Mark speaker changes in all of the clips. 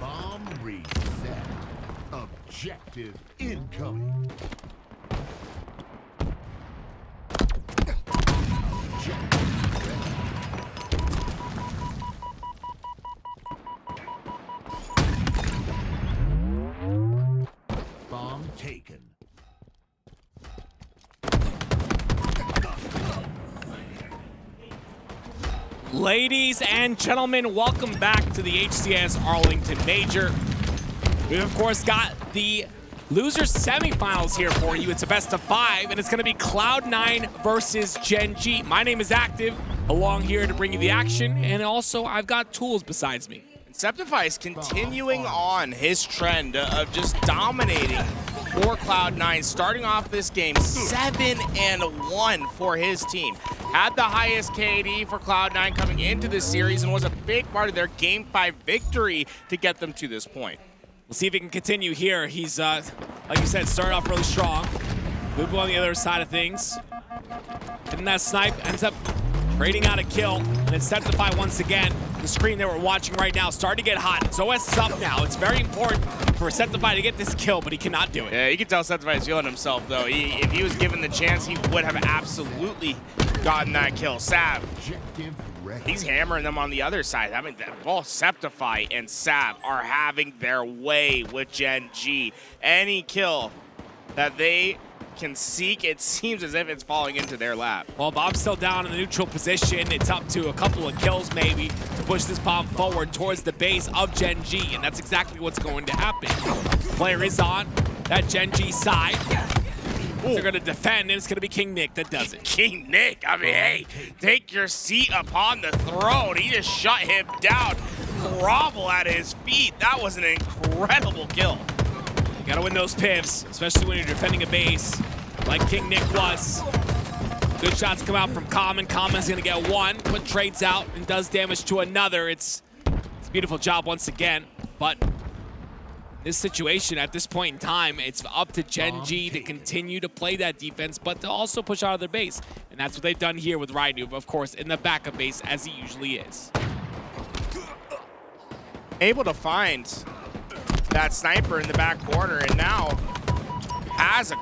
Speaker 1: Bomb reset. Objective incoming. Bomb taken.
Speaker 2: Ladies and gentlemen, welcome back to the HCS Arlington Major. We've of course got the losers semifinals here for you. It's a best of 5, and it's going to be Cloud9 versus Gen.G. My name is Active, along here to bring you the action, and also I've got tools besides me.
Speaker 3: Sceptify is continuing on his trend of just dominating for Cloud9, starting off this game 7-1 for his team. Had the highest KD for Cloud9 coming into this series and was a big part of their Game 5 victory to get them to this point.
Speaker 2: We'll see if he can continue here. He's, like you said, started off really strong. Bubu on the other side of things. Getting that snipe, ends up trading out a kill. And then Sceptify once again. The screen that we're watching right now starting to get hot. His OS is up now. It's very important for Sceptify to get this kill, but he cannot do it.
Speaker 3: Yeah, you can tell Sceptify is feeling himself, though. If he was given the chance, he would have absolutely gotten that kill. Sab, he's hammering them on the other side. I mean, both Sceptify and Sab are having their way with Gen.G. Any kill that they can seek, it seems as if it's falling into their lap.
Speaker 2: Well, Bob's still down in the neutral position. It's up to a couple of kills maybe to push this bomb forward towards the base of Gen.G, and that's exactly what's going to happen. Player is on that Gen.G side. They're going to defend, and it's going to be KingNick that does it.
Speaker 3: KingNick, I mean, hey, take your seat upon the throne. He just shut him down, grovel at his feet. That was an incredible kill.
Speaker 2: You gotta win those pivs, especially when you're defending a base like KingNick was. Good shots come out from Common. Common's gonna get one, put trades out, and does damage to another. It's a beautiful job once again, but this situation at this point in time, it's up to Gen.G to continue to play that defense, but to also push out of their base. And that's what they've done here with RyaNoob, of course, in the backup base, as he usually is.
Speaker 3: Able to find that sniper in the back corner, and now has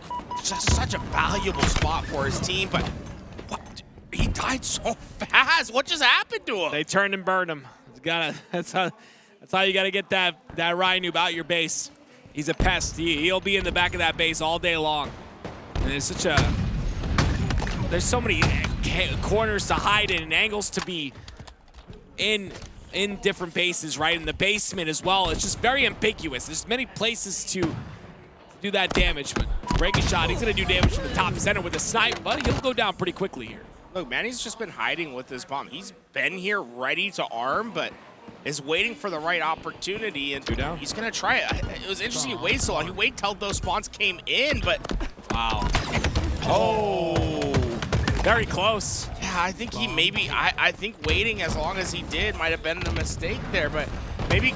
Speaker 3: such a valuable spot for his team, but what, he died so fast. What just happened to him?
Speaker 2: They turned and burned him. That's how you gotta get that RyaNoob out your base. He's a pest. He'll be in the back of that base all day long. And there's so many corners to hide in and angles to be in different bases, right? In the basement as well. It's just very ambiguous. There's many places to do that damage, but Breakingshot, he's gonna do damage from the top center with a snipe, but he'll go down pretty quickly here.
Speaker 3: Look, Manny's just been hiding with this bomb. He's been here ready to arm, but is waiting for the right opportunity, and he's gonna try it. It was interesting he waited so long. He waited till those spawns came in, but
Speaker 2: wow. Oh, very close.
Speaker 3: Yeah, I think he maybe, I think waiting as long as he did might have been a mistake there, but maybe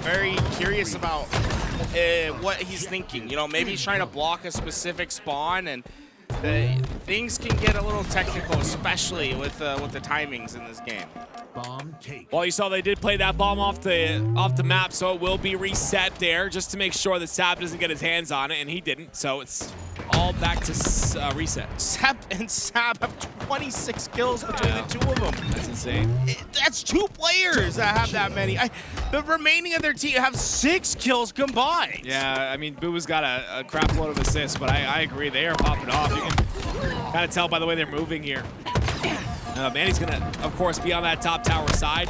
Speaker 3: very curious about what he's thinking. You know, maybe he's trying to block a specific spawn, and things can get a little technical, especially with the timings in this game.
Speaker 2: Well, you saw they did play that bomb off the map, so it will be reset there just to make sure that Sab doesn't get his hands on it, and he didn't, so it's all back to reset.
Speaker 3: Sab and Sab have 26 kills between the two of them.
Speaker 2: That's insane.
Speaker 3: That's two players that have that many. The remaining of their team have 6 kills combined.
Speaker 2: Yeah, I mean, Bubu's got a crap load of assists, but I agree, they are popping off. You can kind of tell by the way they're moving here. Manny's gonna, of course, be on that top tower side.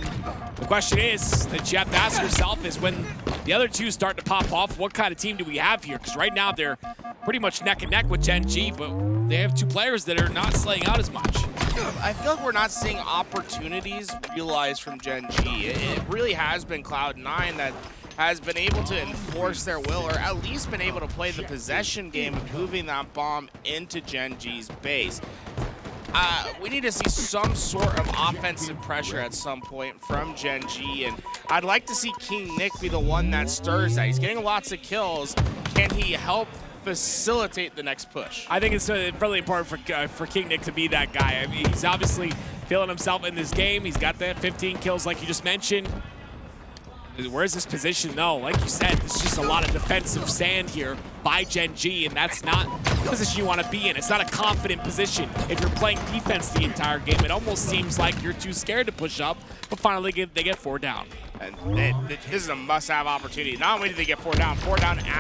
Speaker 2: The question is that you have to ask yourself is when the other two start to pop off, what kind of team do we have here? Because right now they're pretty much neck and neck with Gen.G, but they have two players that are not slaying out as much.
Speaker 3: I feel like we're not seeing opportunities realized from Gen.G. It really has been Cloud9 that has been able to enforce their will, or at least been able to play the possession game of moving that bomb into Gen.G's base. We need to see some sort of offensive pressure at some point from Gen.G, and I'd like to see KingNick be the one that stirs that. He's getting lots of kills. Can he help facilitate the next push.
Speaker 2: I think it's really important for KingNick to be that guy. I mean, he's obviously feeling himself in this game. He's got the 15 kills like you just mentioned. Where's his position though? Like you said, there's just a lot of defensive sand here by Gen.G, and that's not the position you want to be in. It's not a confident position. If you're playing defense the entire game, it almost seems like you're too scared to push up, but finally they get 4 down.
Speaker 3: And this is a must-have opportunity. Not only do they get 4 down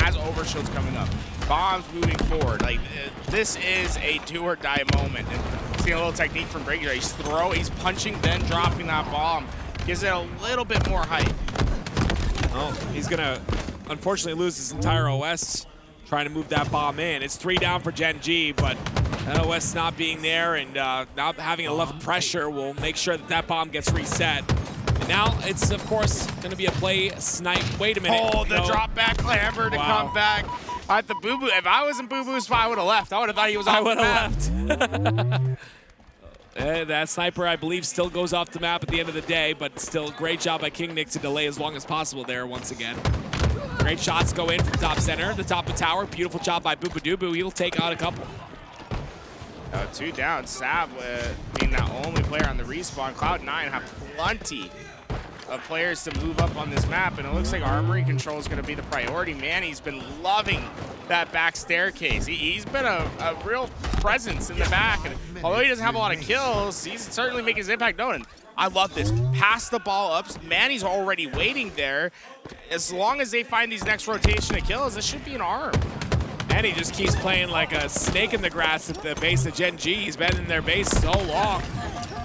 Speaker 3: as Overshield's coming up. Bombs moving forward. Like, this is a do-or-die moment. And seeing a little technique from Breakingshot. He's punching, then dropping that bomb. Gives it a little bit more height.
Speaker 2: Oh, he's gonna unfortunately lose his entire OS trying to move that bomb in. It's 3 down for Gen.G, but that OS not being there and not having enough pressure will make sure that that bomb gets reset. And now it's, of course, gonna be a play snipe. Wait a minute.
Speaker 3: Oh, the drop back clamber to come back at the bubu. If I was in bubu's spot, I would have left. I would have thought he was off the map.
Speaker 2: I would have left. That sniper, I believe, still goes off the map at the end of the day, but still great job by KingNick to delay as long as possible there once again. Great shots go in from top center, the top of tower. Beautiful job by bubu. He'll take out a couple.
Speaker 3: 2 down. Sab being that only player on the respawn. Cloud9 have plenty of players to move up on this map, and it looks like armory control is going to be the priority. Mannny's been loving that back staircase. He's been a real presence in the back, and although he doesn't have a lot of kills, he's certainly making his impact known. And I love this. Pass the ball up. Mannny's already waiting there. As long as they find these next rotation of kills, this should be an arm.
Speaker 2: And he just keeps playing like a snake in the grass at the base of Gen.G. He's been in their base so long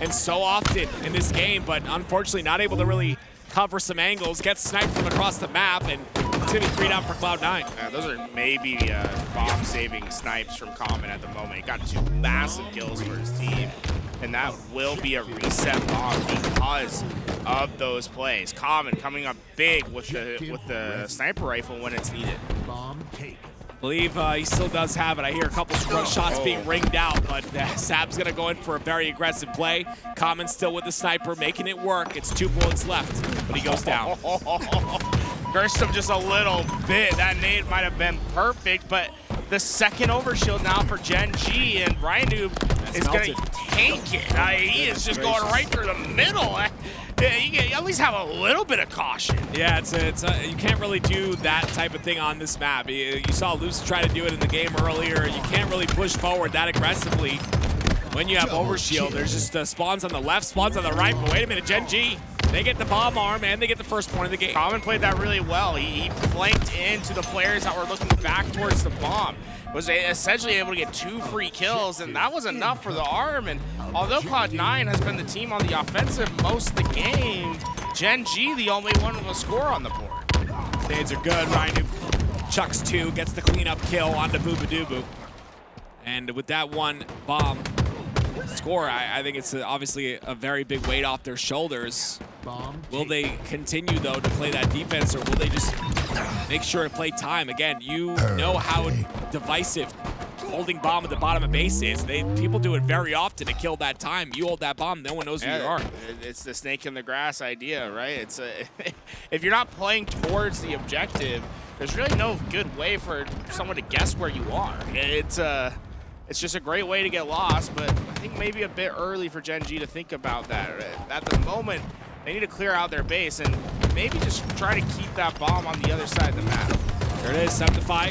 Speaker 2: and so often in this game, but unfortunately not able to really cover some angles, gets sniped from across the map, and it's gonna be 3 down for Cloud9.
Speaker 3: Yeah, those are maybe bomb-saving snipes from Common at the moment. He got 2 massive kills for his team, and that will be a reset bomb because of those plays. Common coming up big with the sniper rifle when it's needed.
Speaker 1: Bomb take.
Speaker 2: I believe he still does have it. I hear a couple shots being ringed out, but Sab's gonna go in for a very aggressive play. Common still with the sniper, making it work. It's 2 bullets left, but he goes down.
Speaker 3: Cursed him just a little bit. That nade might have been perfect, but the second overshield now for Gen.G, and RyaNoob is gonna tank it. He is just going right through the middle. You can at least have a little bit of caution.
Speaker 2: Yeah, you can't really do that type of thing on this map. You saw Luce try to do it in the game earlier. You can't really push forward that aggressively when you have overshield. There's just spawns on the left, spawns on the right, but wait a minute, Gen.G, they get the bomb arm and they get the first point of the game.
Speaker 3: Common played that really well. He flanked into the players that were looking back towards the bomb. Was essentially able to get 2 free kills, and that was enough for the arm. And although Cloud9 has been the team on the offensive most of the game, Gen.G the only one with a score on the board.
Speaker 2: Nades are good. RyaNoob chucks 2, gets the cleanup kill onto bubu. And with that 1 bomb score, I think it's obviously a very big weight off their shoulders. Will they continue, though, to play that defense, or will they just make sure to play time? Again, you know how divisive holding bomb at the bottom of base is. People do it very often to kill that time. You hold that bomb, no one knows who you are.
Speaker 3: It's the snake in the grass idea, right? It's if you're not playing towards the objective, there's really no good way for someone to guess where you are. It's just a great way to get lost, but I think maybe a bit early for Gen.G to think about that. At the moment, they need to clear out their base and maybe just try to keep that bomb on the other side of the map.
Speaker 2: There it is, Sceptify.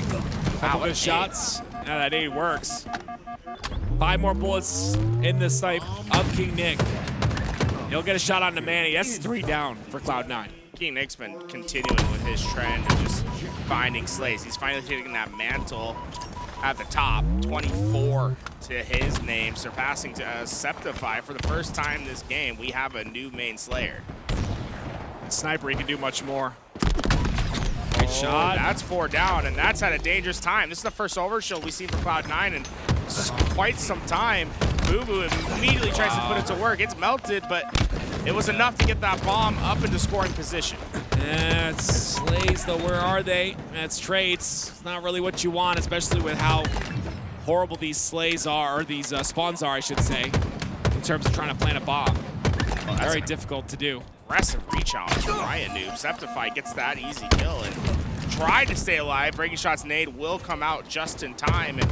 Speaker 2: Couple good shots. Yeah, that aid works. 5 more bullets in the snipe of KingNick. He'll get a shot on the Mannny. That's 3 down for Cloud9.
Speaker 3: KingNick's been continuing with his trend of just finding slays. He's finally taking that mantle at the top, 24 to his name, surpassing Sceptify for the first time this game. We have a new main slayer.
Speaker 2: Sniper, he can do much more. Great shot.
Speaker 3: That's 4 down, and that's at a dangerous time. This is the first overshield we've seen for Cloud9 in quite some time. Bubu immediately tries to put it to work. It's melted, but it was enough to get that bomb up into scoring position.
Speaker 2: That's slays, though. Where are they? That's trades. It's not really what you want, especially with how horrible these slays are, or these spawns are, I should say, in terms of trying to plant a bomb. Well, very difficult to do.
Speaker 3: Aggressive reach out from RyaNoob. Sceptify gets that easy kill and try to stay alive. Breakingshot's nade will come out just in time. And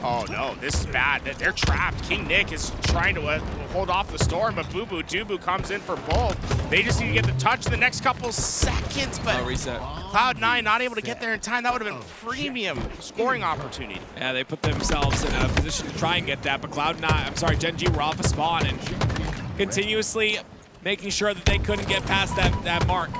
Speaker 3: oh no, this is bad. They're trapped. KingNick is trying to hold off the storm, but bubu dubu comes in for both. They just need to get the touch in the next couple seconds, but
Speaker 2: reset.
Speaker 3: Cloud9 not able to get there in time. That would have been premium scoring opportunity.
Speaker 2: Yeah, they put themselves in a position to try and get that, but Gen.G were off a spawn and continuously making sure that they couldn't get past that mark.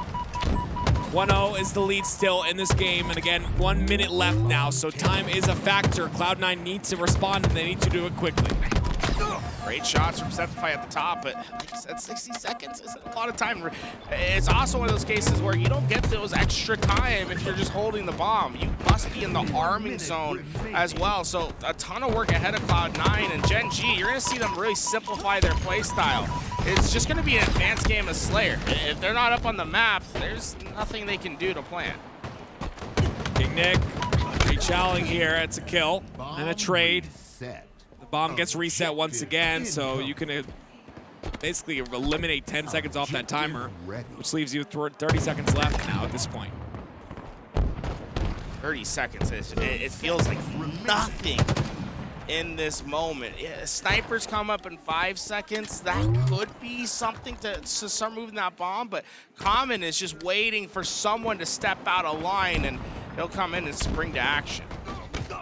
Speaker 2: 1-0 is the lead still in this game, and again, 1 minute left now, so time is a factor. Cloud9 needs to respond, and they need to do it quickly.
Speaker 3: Great shots from Sceptify at the top, but like I said, 60 seconds isn't a lot of time. It's also one of those cases where you don't get those extra time if you're just holding the bomb. You must be in the arming zone as well, so a ton of work ahead of Cloud9 and Gen.G. You're going to see them really simplify their play style. It's just going to be an advanced game of Slayer. If they're not up on the map, there's nothing they can do to plan.
Speaker 2: KingNick re-challing here. It's a kill and a trade. The bomb gets reset once again, so you can basically eliminate 10 seconds off that timer, which leaves you 30 seconds left now at this point.
Speaker 3: 30 seconds, it feels like nothing in this moment. Yeah, snipers come up in 5 seconds. That could be something to start moving that bomb, but Common is just waiting for someone to step out of line, and he'll come in and spring to action.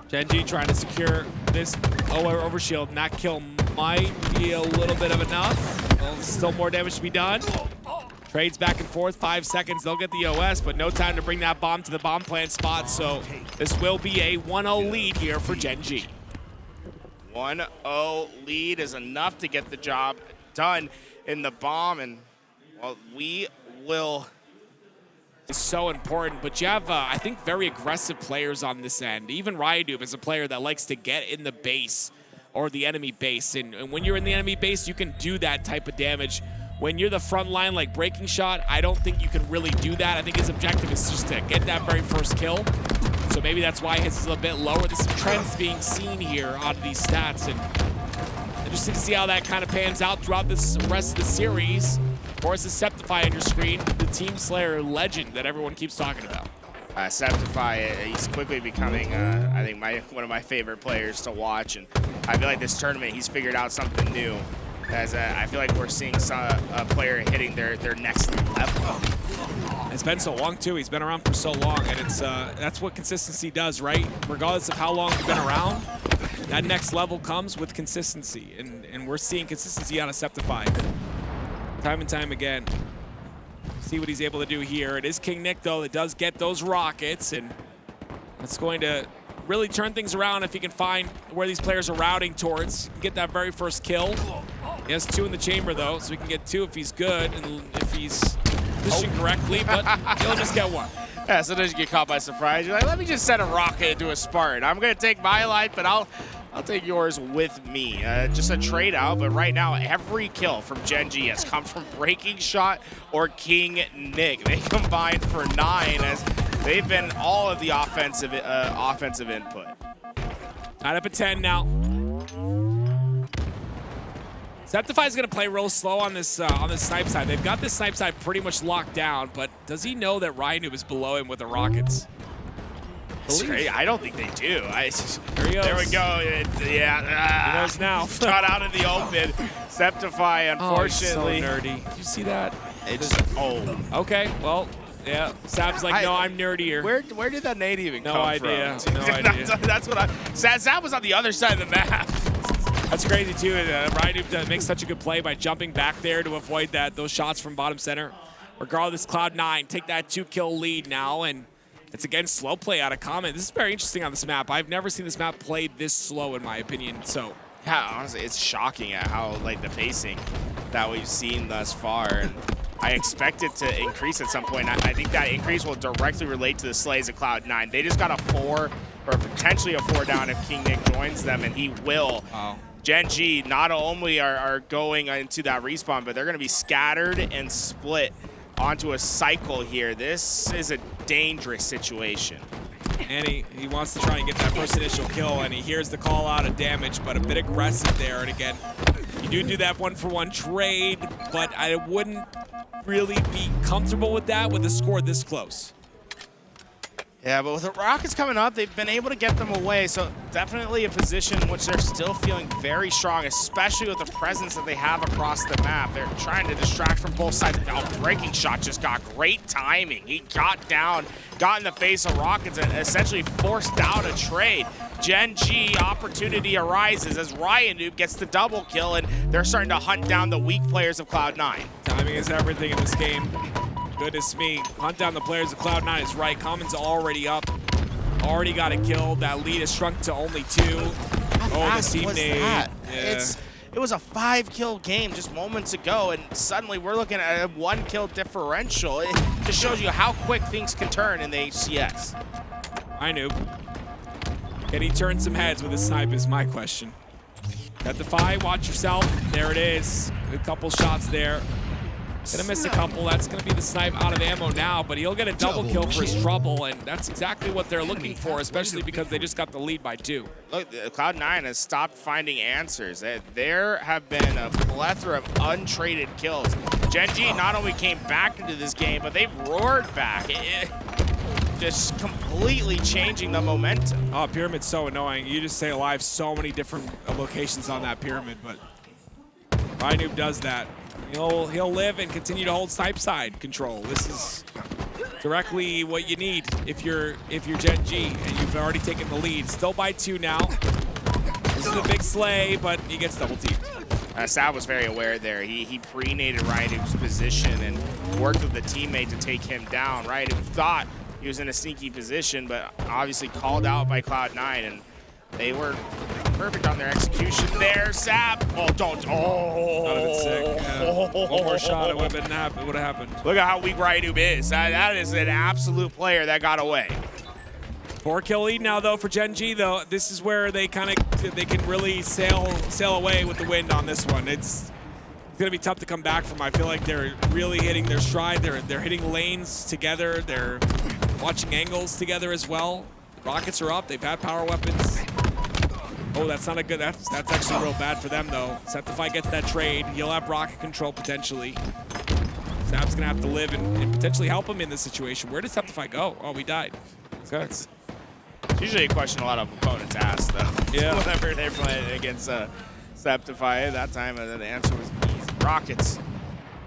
Speaker 2: Gen.G trying to secure this overshield. And that kill might be a little bit of enough. Well, still more damage to be done. Trades back and forth, 5 seconds. They'll get the OS, but no time to bring that bomb to the bomb plant spot. So this will be a 1-0 lead here for Gen.G.
Speaker 3: 1-0 lead is enough to get the job done in the bomb, and well, we will.
Speaker 2: Is so important, but you have, I think, very aggressive players on this end. Even RyaNoob is a player that likes to get in the base or the enemy base, and when you're in the enemy base, you can do that type of damage. When you're the front line like Breakingshot, I don't think you can really do that. I think his objective is just to get that very first kill. So maybe that's why his is a bit lower. There's some trends being seen here on these stats, and interesting to see how that kind of pans out throughout this rest of the series. Of course, the Sceptify on your screen, the Team Slayer legend that everyone keeps talking about.
Speaker 3: Sceptify, he's quickly becoming, I think, one of my favorite players to watch, and I feel like this tournament he's figured out something new. As I feel like we're seeing a player hitting their next level.
Speaker 2: It's been so long too. He's been around for so long, and it's that's what consistency does, right? Regardless of how long you've been around, that next level comes with consistency, and we're seeing consistency out of Sceptify time and time again. See what he's able to do here. It is KingNick though that does get those rockets, and that's going to really turn things around if he can find where these players are routing towards. Get that very first kill. He has 2 in the chamber though, so he can get 2 if he's good and if he's positioned correctly, but he'll just get 1.
Speaker 3: Yeah, sometimes you get caught by surprise. You're like, let me just send a rocket into a Spartan. I'm gonna take my life, but I'll take yours with me. Just a trade out, but right now every kill from Gen.G has come from Breakingshot or KingNick. They combined for 9 as they've been all of the offensive input.
Speaker 2: Tied up at 10 now. Sceptify is going to play real slow on this snipe side. They've got this snipe side pretty much locked down, but does he know that RyaNoob is below him with the rockets?
Speaker 3: I don't think they do.
Speaker 2: There he goes.
Speaker 3: There we go. Yeah.
Speaker 2: He knows now.
Speaker 3: Shot out in the open. Sceptify, unfortunately.
Speaker 2: Oh, so nerdy. Did you see that? Okay, well, yeah. Sab's like, no, I'm nerdier.
Speaker 3: Where did that nade even come from?
Speaker 2: No idea.
Speaker 3: That's what Sab was on the other side of the map.
Speaker 2: That's crazy too. RyaNoob makes such a good play by jumping back there to avoid those shots from bottom center. Regardless, Cloud9 take that 2-kill lead now, and it's again slow play out of Common. This is very interesting on this map. I've never seen this map played this slow in my opinion. So
Speaker 3: yeah, honestly, it's shocking at how the pacing that we've seen thus far. And I expect it to increase at some point. I think that increase will directly relate to the slays of Cloud9. They just got a 4 or potentially a 4 down if KingNick joins them, and he will.
Speaker 2: Wow.
Speaker 3: Gen.G not only are going into that respawn, but they're going to be scattered and split onto a cycle here. This is a dangerous situation.
Speaker 2: And he wants to try and get that first initial kill, and he hears the call out of damage, but a bit aggressive there. And again, you do that 1-for-1 trade, but I wouldn't really be comfortable with that with the score this close.
Speaker 3: Yeah, but with the Rockets coming up, they've been able to get them away, so definitely a position in which they're still feeling very strong, especially with the presence that they have across the map. They're trying to distract from both sides. Oh, Breakingshot just got great timing. He got down, got in the face of Rockets, and essentially forced out a trade. Gen.G opportunity arises as RyaNoob gets the double kill, and they're starting to hunt down the weak players of Cloud9.
Speaker 2: Timing is everything in this game. Goodness me. Hunt down the players of Cloud9 is right. Common's already up. Already got a kill. That lead has shrunk to only 2. Oh, the teammate. Yeah.
Speaker 3: It was a 5-kill game just moments ago, and suddenly we're looking at a 1-kill differential. It just shows you how quick things can turn in the HCS.
Speaker 2: RyaNoob. Can he turn some heads with his snipe is my question. Sceptify, watch yourself. There it is. A couple shots there. Gonna miss a couple. That's gonna be the snipe out of ammo now, but he'll get a double kill for his trouble, and that's exactly what they're looking for, especially because they just got the lead by 2.
Speaker 3: Look, Cloud9 has stopped finding answers. There have been a plethora of untraded kills. Gen.G not only came back into this game, but they've roared back. Just completely changing the momentum.
Speaker 2: Oh, pyramid's so annoying. You just stay alive so many different locations on that pyramid, but RyaNoob does that. He'll live and continue to hold snipe side control. This is directly what you need if you're Gen.G and you've already taken the lead. Still by 2 now. This is a big slay, but he gets double teamed.
Speaker 3: Sab was very aware there. He pre-naded RyaNoob's position and worked with the teammate to take him down. RyaNoob thought he was in a sneaky position, but obviously called out by Cloud9, and they were perfect on their execution there. Sab, oh, don't, oh.
Speaker 2: That would have been sick. Yeah. One more shot, it would have happened.
Speaker 3: Look at how weak RyaNoob is. That is an absolute player that got away.
Speaker 2: 4-kill lead now, though, for Gen.G, though. This is where they can really sail away with the wind on this one. It's gonna be tough to come back from. I feel like they're really hitting their stride. They're hitting lanes together. They're watching angles together as well. Rockets are up. They've had power weapons. Oh, that's not a good. That's actually real bad for them, though. Sceptify gets that trade. He'll have rocket control potentially. Sab's gonna have to live and potentially help him in this situation. Where did Sceptify go? Oh, we died. Okay.
Speaker 3: It's usually a question a lot of opponents ask, though.
Speaker 2: Yeah.
Speaker 3: Whenever they're playing against Sceptify, that time the answer was easy. Rockets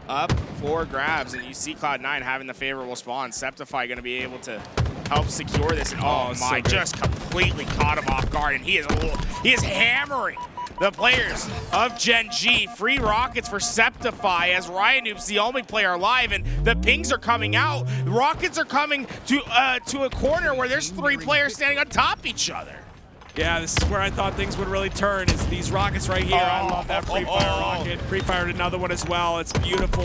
Speaker 3: up for grabs, and you see Cloud9 having the favorable spawn. Sceptify going to be able to help secure this. And oh my, so just completely caught him off guard, and he is hammering the players of Gen.G. Free rockets for Sceptify as RyaNoob's the only player alive, and the pings are coming out. Rockets are coming to a corner where there's 3 players standing on top of each other.
Speaker 2: Yeah, this is where I thought things would really turn, is these rockets right here. I love that pre-fire rocket. Pre-fired another one as well. It's beautiful.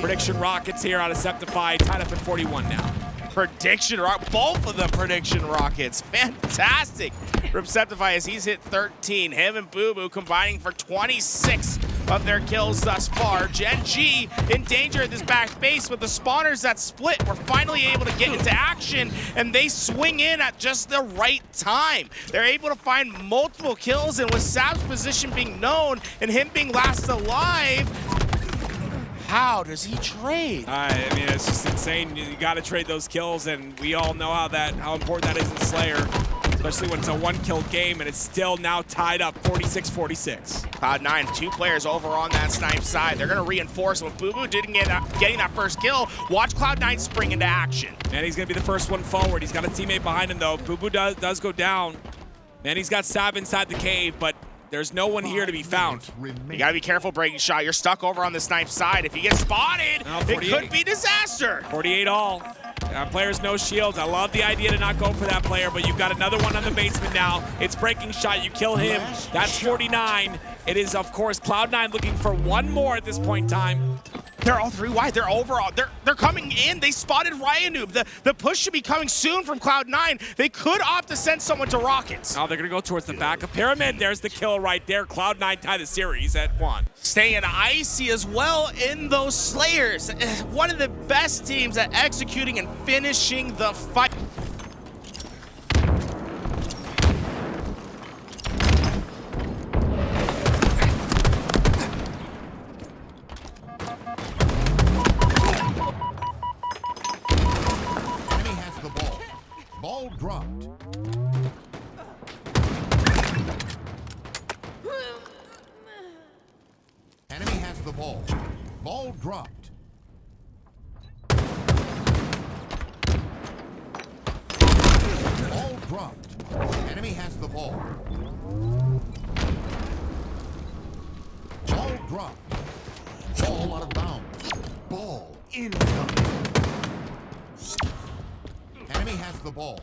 Speaker 2: Prediction rockets here out of Sceptify, tied up at 41 now.
Speaker 3: Prediction rocket, both of the prediction rockets. Fantastic from Sceptify as he's hit 13. Him and Bubu combining for 26 of their kills thus far. Gen.G in danger at this back base, with the spawners that split were finally able to get into action, and they swing in at just the right time. They're able to find multiple kills, and with Sab's position being known and him being last alive, how does he trade?
Speaker 2: I mean, it's just insane. You got to trade those kills, and we all know how important that is in Slayer, especially when it's a 1-kill game, and it's still now tied up 46-46.
Speaker 3: Cloud9, 2 players over on that snipe side. They're going to reinforce when Bubu didn't getting that first kill. Watch Cloud9 spring into action.
Speaker 2: And he's going to be the first one forward. He's got a teammate behind him, though. Bubu does go down. Man, he's got Sab inside the cave, but there's no one here to be found.
Speaker 3: You gotta be careful, Breakingshot. You're stuck over on the snipe side. If you get spotted, it could be disaster.
Speaker 2: 48 all. Players no shields. I love the idea to not go for that player, but you've got another one on the basement now. It's Breakingshot. You kill him. That's 49. It is, of course, Cloud9 looking for one more at this point in time.
Speaker 3: They're all 3 wide. They're overall. They're coming in. They spotted RyaNoob. The push should be coming soon from Cloud9. They could opt to send someone to Rockets.
Speaker 2: Oh, they're going to go towards the back of Pyramid. There's the kill right there. Cloud9 tie the series at 1.
Speaker 3: Staying icy as well in those Slayers. One of the best teams at executing and finishing the fight.
Speaker 1: Ball dropped. Enemy has the ball. Ball dropped. Ball dropped. Enemy has the ball. Ball dropped. Ball out of bounds. Ball incoming. Enemy has the ball.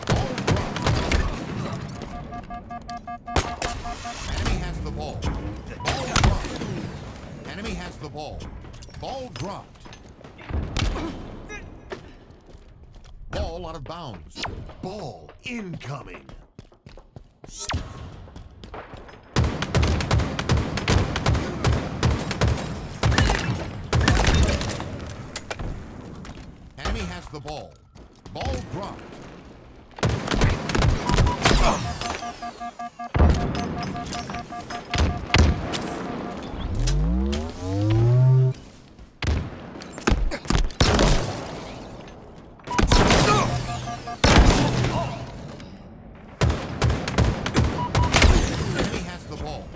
Speaker 1: Ball dropped. Enemy has the ball. Ball dropped. Enemy has the ball. Ball dropped. Ball out of bounds. Ball incoming. Enemy has the ball. Ball dropped. Enemy has the ball.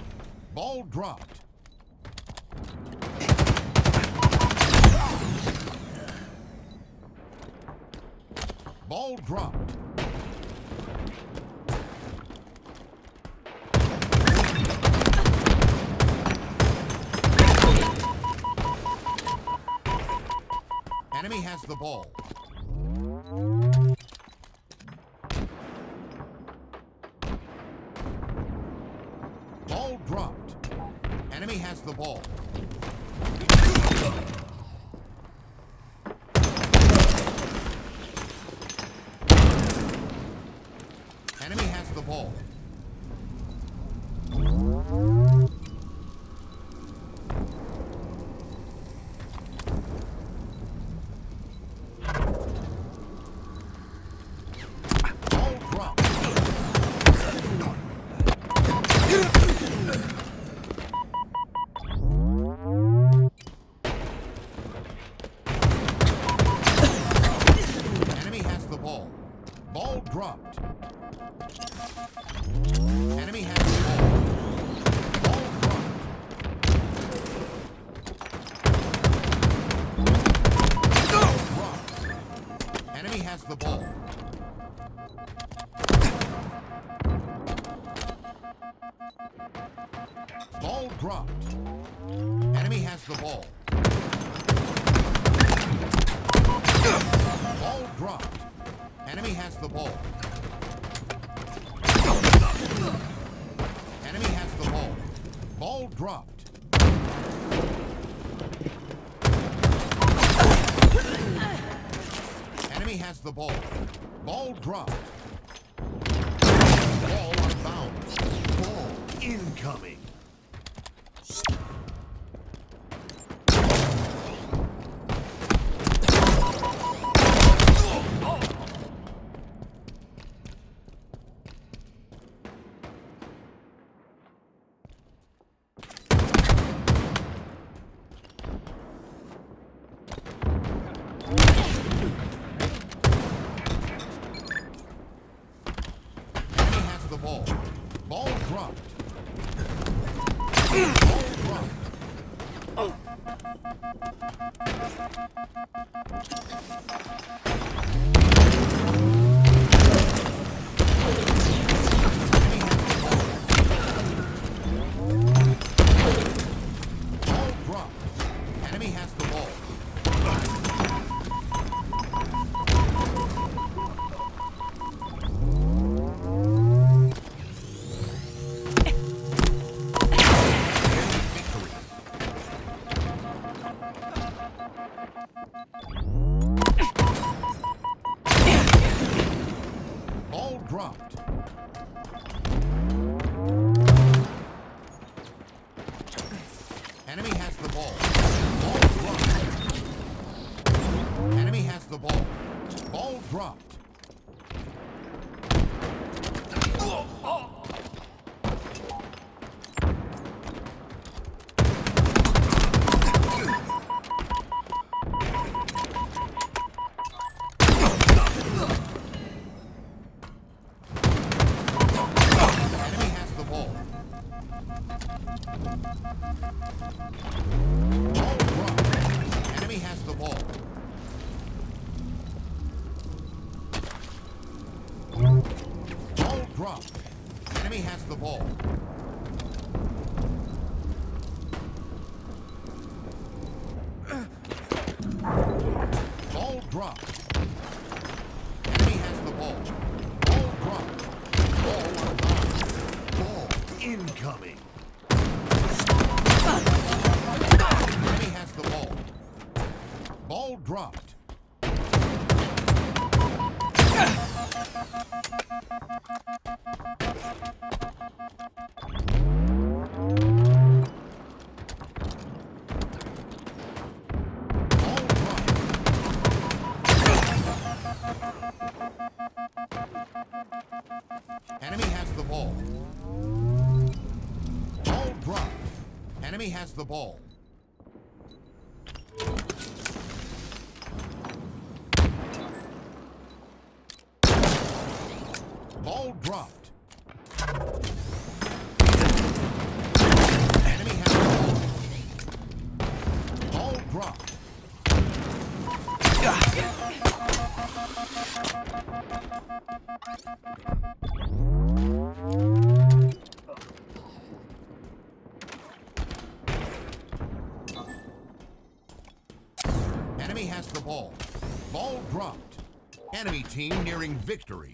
Speaker 1: Ball dropped. Ball dropped. Enemy has the ball. Ball dropped. Enemy has the ball. Enemy has the ball. Ball dropped. Enemy has the ball. Ball dropped. Enemy has the ball. Ball dropped. Ball dropped. Enemy has the ball. Ball dropped. Enemy has the ball. Ball dropped. Enemy has the ball. Enemy has the ball. Ball dropped. Enemy has the ball. Ball dropped. Ball out of bounds. Ball incoming. The ball. Ball dropped. Ball dropped. Ball dropped. Enemy has the ball. Ball dropped. Enemy has the ball. Ball dropped. Enemy has the ball. Ball dropped. dropped. Enemy has the ball. Ball dropped. Enemy has the ball. Ball dropped. Ball out of bounds. Ball incoming. Enemy has the ball. Ball dropped. Enemy has the ball. Ball dropped. Enemy has the ball. Ball dropped. Enemy has the ball. Ball dropped. Enemy has the ball. Ball dropped. Enemy team nearing victory.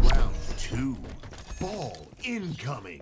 Speaker 1: Round 2. Ball incoming.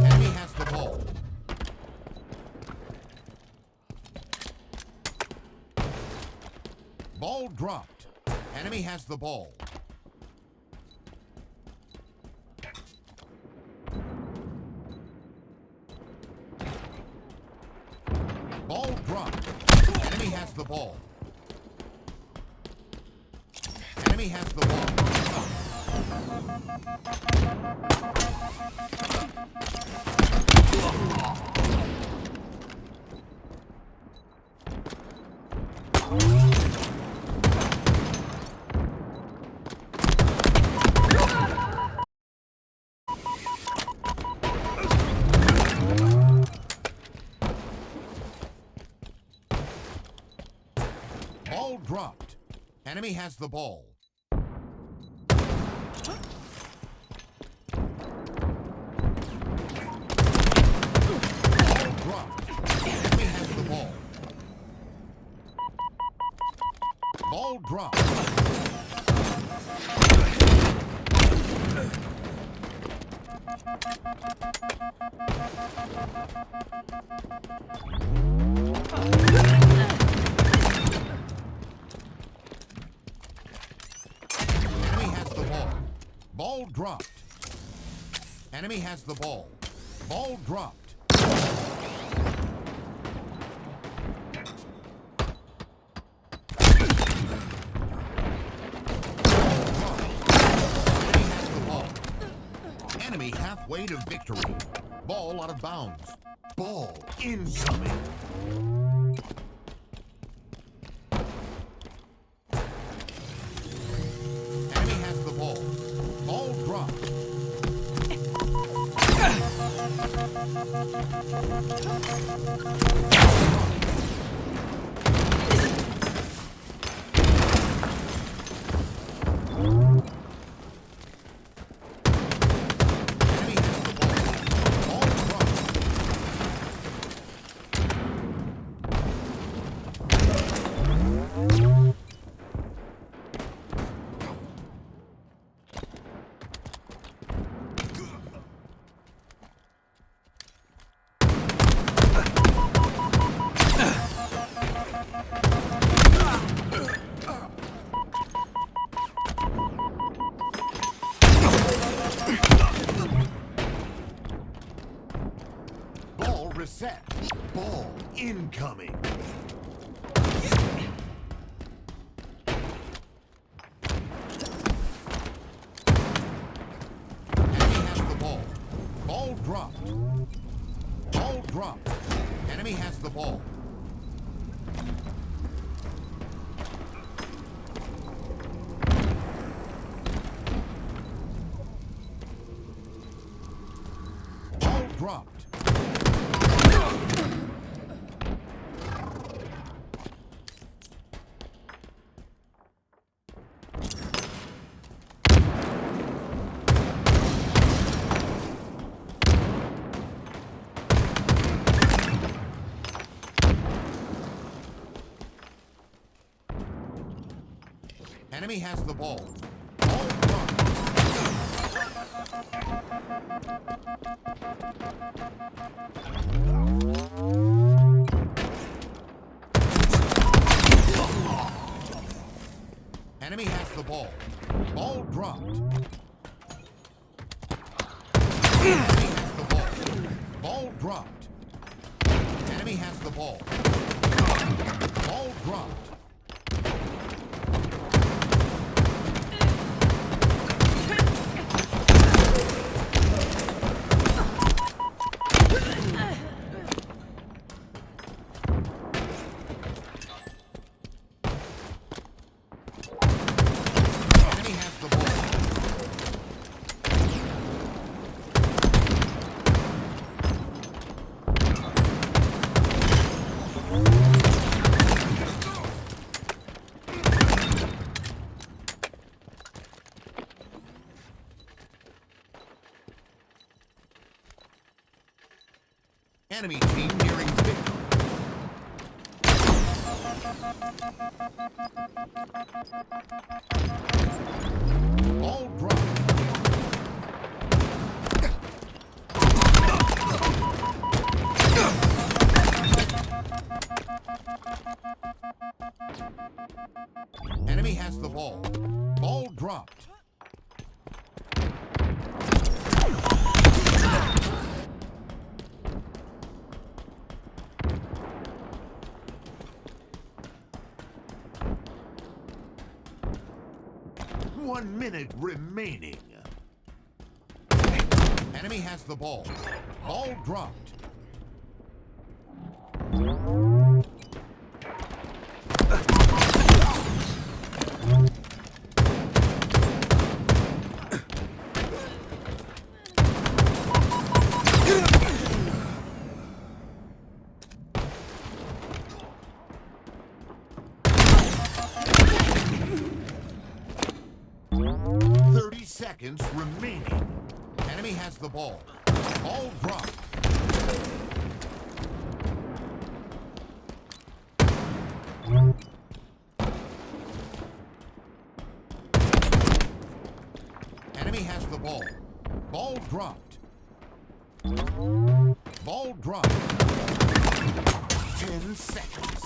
Speaker 1: Enemy has the ball. Ball dropped. Enemy has the ball. Ball dropped. Enemy has the ball. Enemy has the ball. Ball dropped. Enemy has the ball. Ball dropped. Enemy has the ball. Ball dropped. Ball dropped. Enemy has the ball. Ball dropped. Enemy has the ball. Enemy halfway to victory. Ball out of bounds. Ball incoming. Enemy has the ball. Ball dropped. Enemy has the ball. set. Ball incoming. Enemy has the ball. Ball dropped. Ball dropped. Enemy has the ball. Ball dropped. Enemy has the ball. Ball dropped. Enemy has the ball. Ball dropped. Enemy has the ball. Ball dropped. Enemy has the ball. Ball dropped. Enemy has the ball. Enemy team nearing victory. Ball dropped. Enemy has the ball. Ball dropped. One minute remaining. Enemy has the ball. Ball dropped. Seconds remaining. Enemy has the ball. Ball dropped. Enemy has the ball. Ball dropped. Ball dropped. 10 seconds.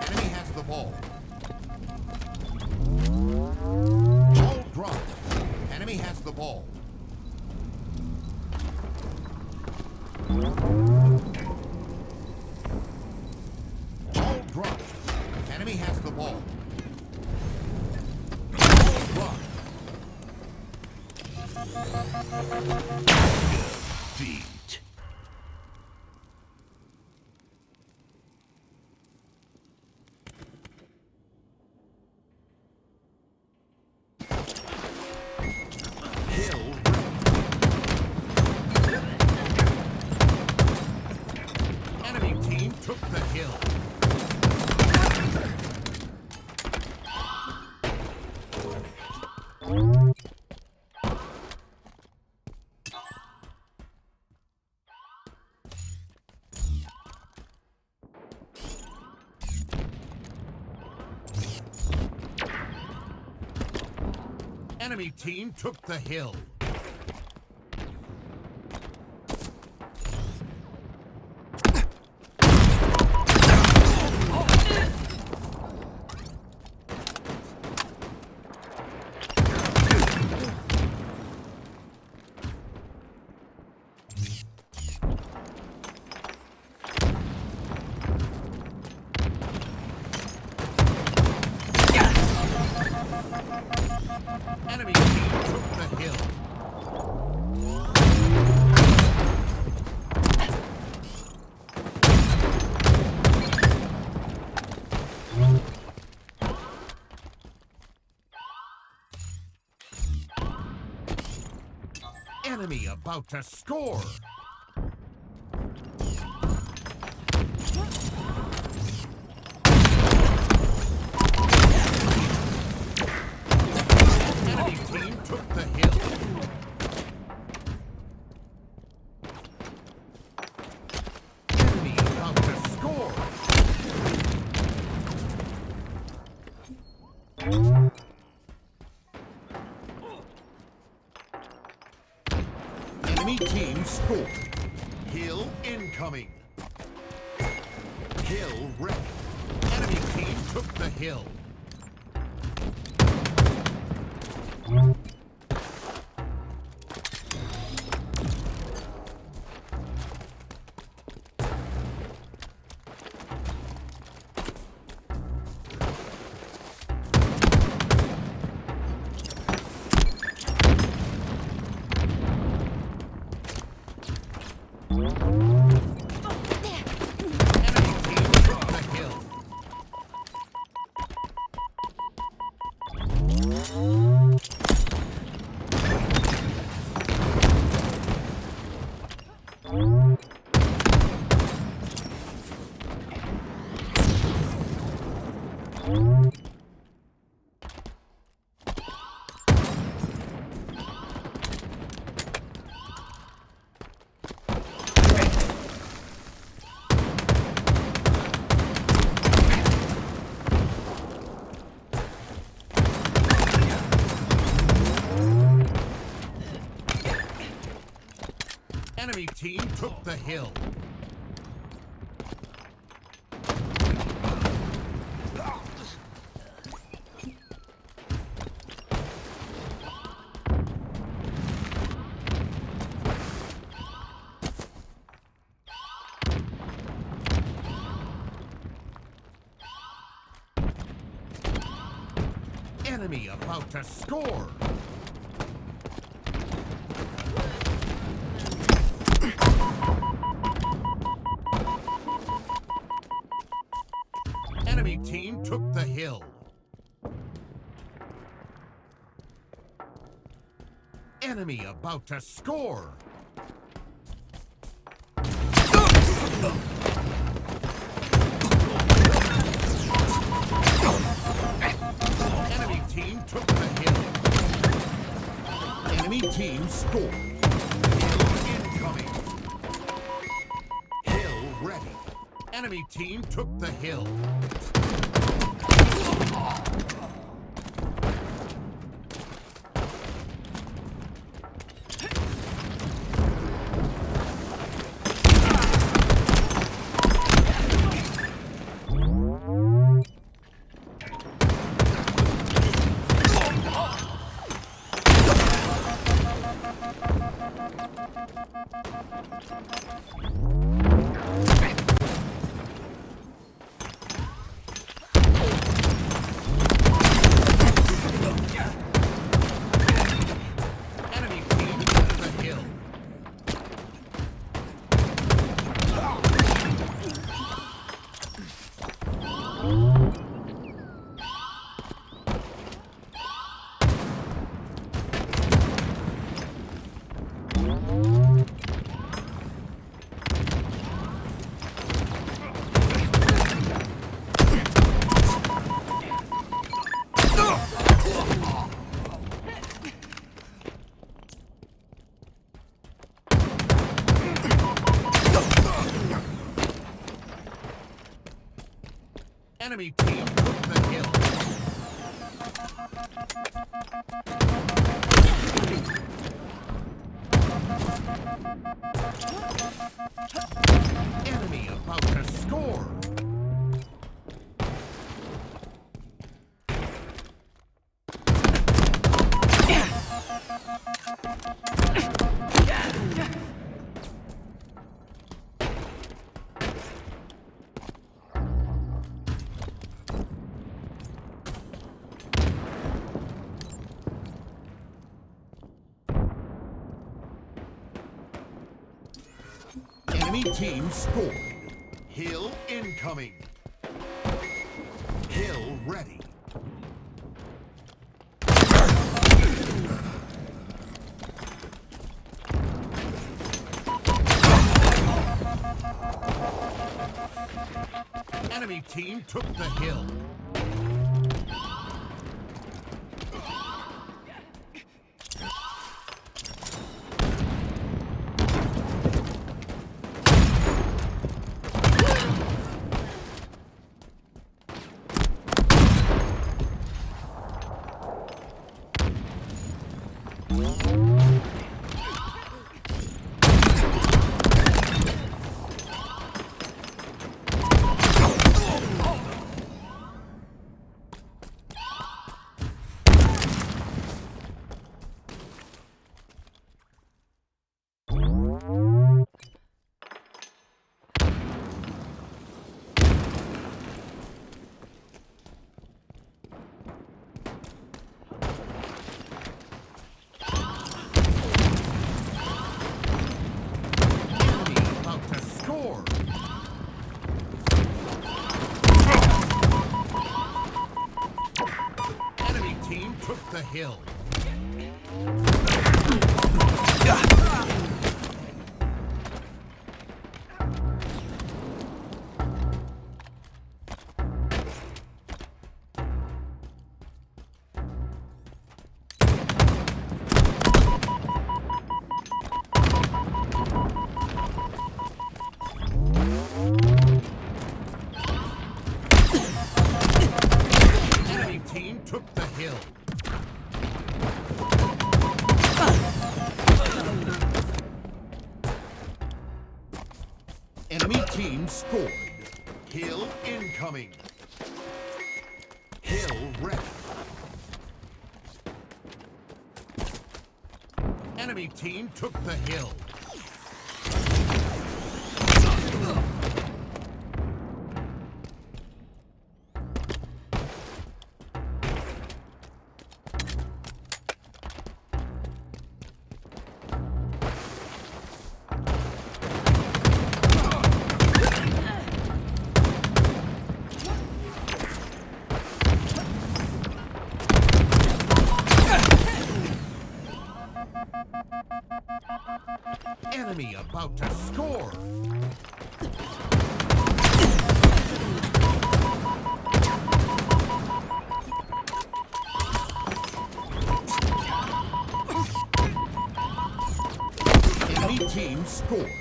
Speaker 1: Enemy has the ball. Ball dropped. Enemy has the ball. Ball dropped. Enemy has the ball. Ball dropped. Defeat. Enemy team took the hill. Enemy team took the hill. Enemy about to score. Enemy team took the hill. Enemy about to score. Enemy team scored. Hill incoming. Hill ready. Enemy team took the hill. Enemy team took the hill. Enemy team took the hill. Enemy about to score. Enemy team took the hill. Enemy about to score. Enemy team took the hill. Enemy team scored. Hill incoming. Hill ready. Enemy team took the hill. Enemy team took the hill. Enemy team took the hill. Enemy about to score. Enemy team scored. Hill incoming. Hill ready. Enemy team took the hill. Took the hill. Enemy team took the hill. Enemy team scored. Hill incoming. Hill ready. Enemy team took the hill. Enemy about to score. Enemy team scored.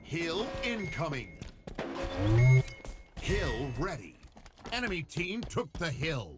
Speaker 1: Hill incoming. Hill ready. Enemy team took the hill.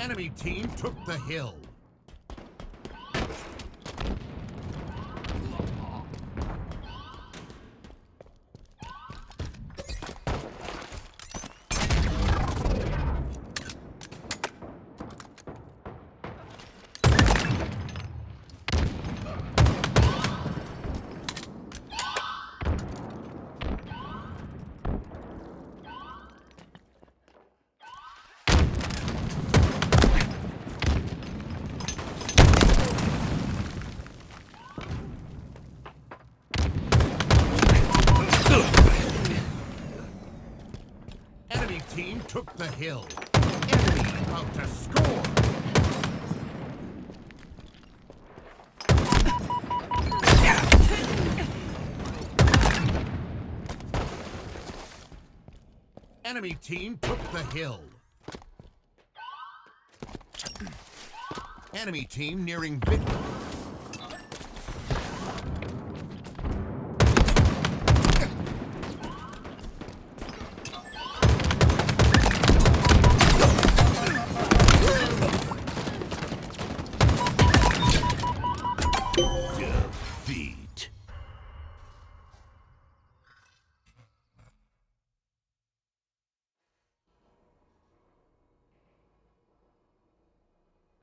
Speaker 1: Enemy team took the hill. Enemy team took the hill. Enemy about to score. Enemy team took the hill. Enemy team nearing victory.